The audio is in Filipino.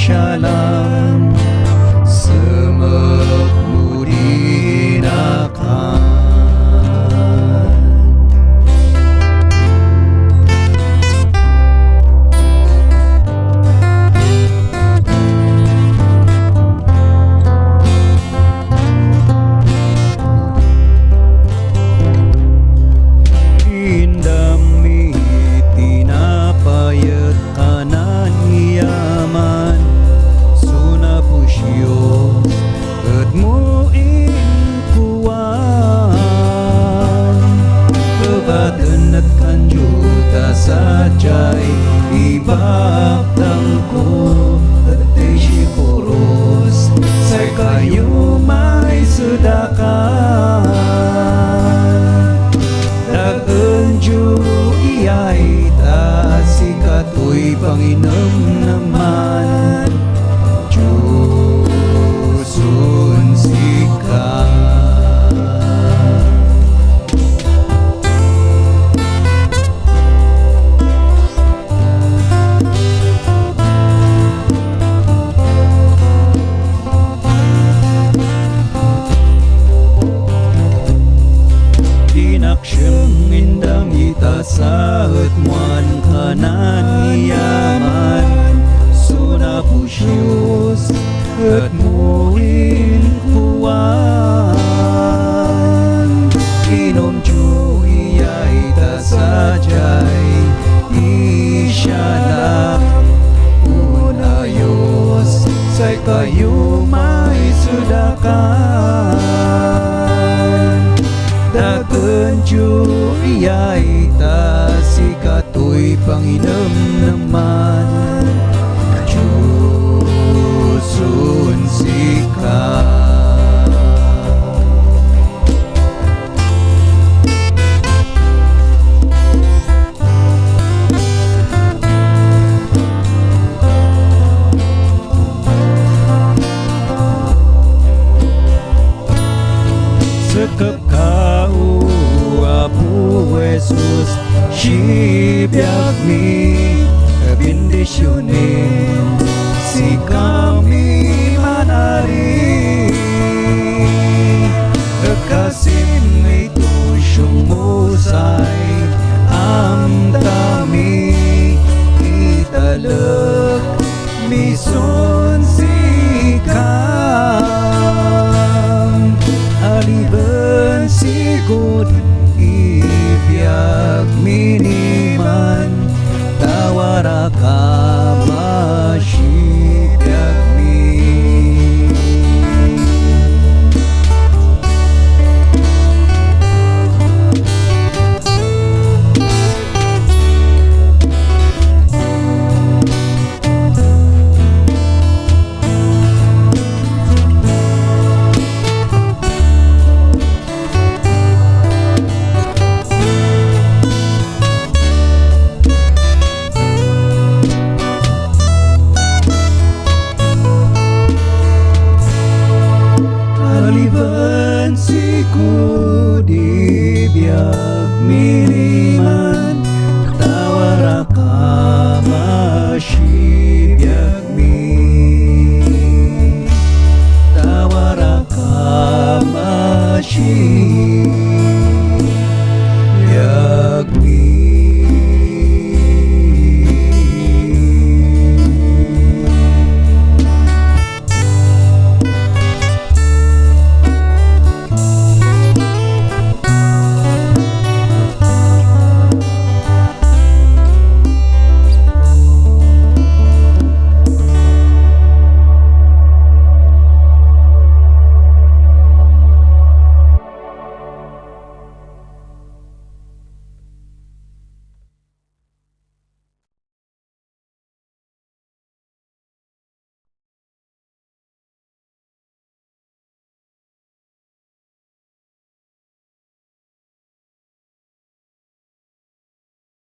shalom semakmurinakan. Sajay ibabdang ko at isikuros sa kayo may sudakan. Daganju iyay ta si katoy Panginoon naman Diyosun sikat. Siyang indam itasaat muan kanan iyaman suna pusyos at muin kuwan inom ju iyay tasajay isyanak unayos say kayo may sudakan. Daganju iyay ta si katoy Panginoon naman Diyosun sikat. Sekep kau Abu Jesus sibiak mi bendisyonin si kami manari kasim itu syumusay am tami italek mison sikam aliban sigod ibiyag miniman tawaraka